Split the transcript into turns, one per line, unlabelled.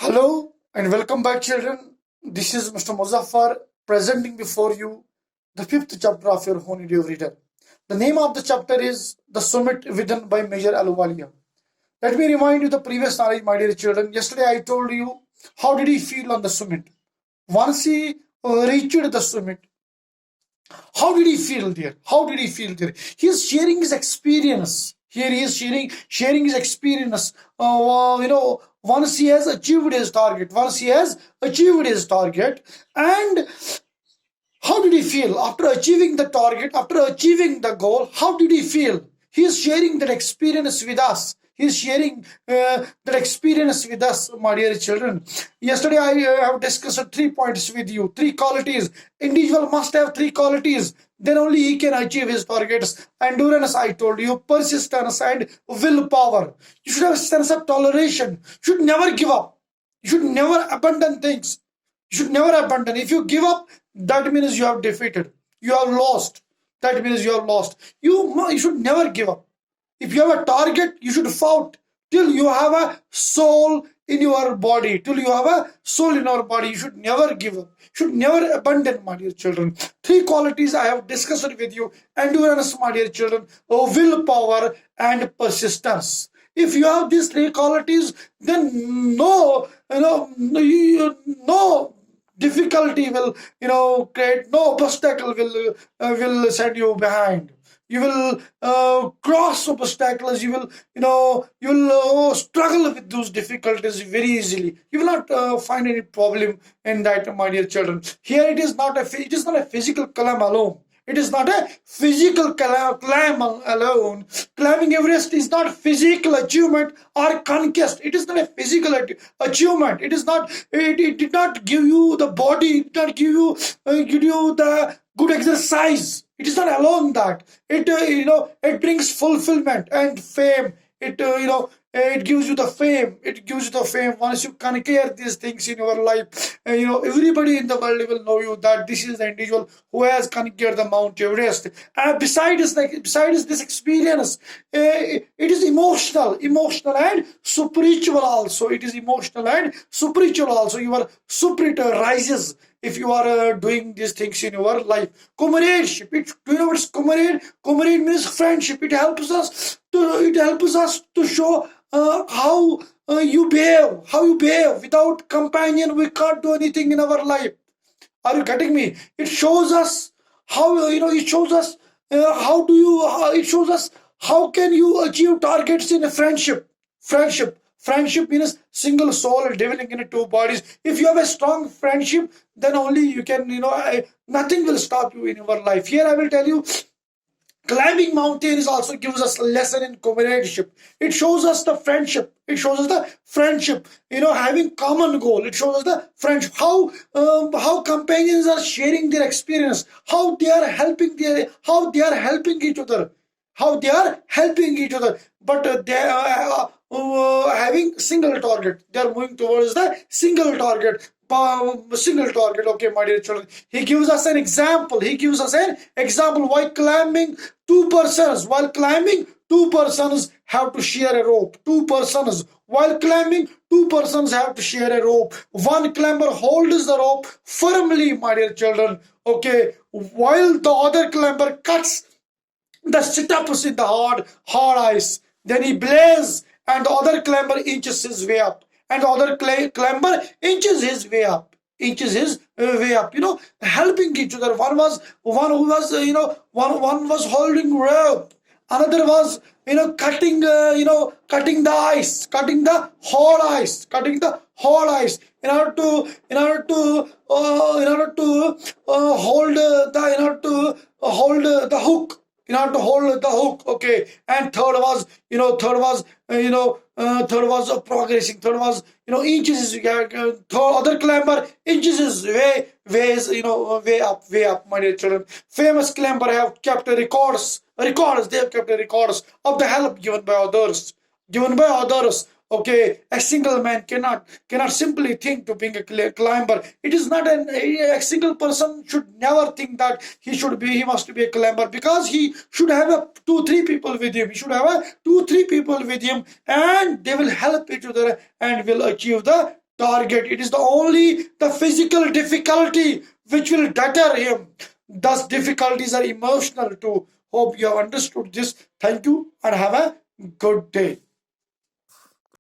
Hello and welcome back, children. This is Mr. Muzaffar presenting before you the fifth chapter of your Honeydew Reader. The name of the chapter is The Summit Written by Major Aluwalia. Let me remind you the previous knowledge, my dear children. Yesterday I told you how did he feel on the summit. Once he reached the summit, how did he feel there? How did he feel there? He is sharing his experience. Here he is sharing his experience. Once he has achieved his target, and how did he feel after achieving the target, after achieving the goal? How did he feel? He is sharing that experience with us. He is sharing that experience with us, my dear children. Yesterday, I have discussed 3 points with you, three qualities. Individual must have three qualities. Then only he can achieve his targets. Endurance, I told you, persistence and willpower. You should have a sense of toleration. You should never give up. You should never abandon things. You should never abandon. If you give up, that means you have defeated. You have lost. That means you have lost. You should never give up. If you have a target, you should fight till you have a soul in your body. Till you have a soul in your body, you should never give up. You should never abandon, my dear children. Three qualities I have discussed with you. Endurance, my dear children, willpower and persistence. If you have these three qualities, then no difficulty will create, no obstacle will set you behind. You will cross obstacles. You will struggle with those difficulties very easily. You will not find any problem in that, my dear children. Here it is not a physical climb alone. It is not a physical climb alone. Climbing Everest is not physical achievement or conquest. It is not a physical achievement. It is not. It did not give you the body. It did not give you the good exercise. It is not alone that it brings fulfillment and fame. It gives you the fame. It gives you the fame. Once you conquer these things in your life, everybody in the world will know you that this is the individual who has conquered the Mount Everest. Besides this experience, it is emotional and spiritual also. It is emotional and spiritual also. Your spirit rises if you are doing these things in your life. Comradeship. Do you know what's comrade? Comrade means friendship. It helps us to show how you behave. How you behave. Without companion, we can't do anything in our life. Are you getting me? It shows us how It shows us It shows us how can you achieve targets in a friendship. Friendship means single soul dwelling in two bodies. If you have a strong friendship, then only you can, nothing will stop you in your life. Here I will tell you, climbing mountains also gives us a lesson in comradeship. It shows us the friendship. Having common goal. It shows us the friendship. How companions are sharing their experience. How they are helping each other. But they are having single target. They are moving towards the single target. Okay, my dear children. He gives us an example. While climbing, two persons have to share a rope. While climbing, two persons have to share a rope. One climber holds the rope firmly, my dear children. Okay, while the other climber cuts the sit-ups in the hard ice. Then he blazes, and the other climber inches his way up. Helping each other. One was holding rope. Another was, cutting the ice, cutting the whole ice, in order to hold the hook. Okay. And third was progressing. Third was, inches his other climber inches his way up, my dear children. Famous climber have kept records. They have kept records of the help given by others. Okay, a single man cannot simply think to being a climber. It is not a single person should never think that he must be a climber, because he should have 2-3 people with him. He should have 2-3 people with him, and they will help each other and will achieve the target. It is the only the physical difficulty which will deter him. Thus, difficulties are emotional too. Hope you have understood this. Thank you and have a good day.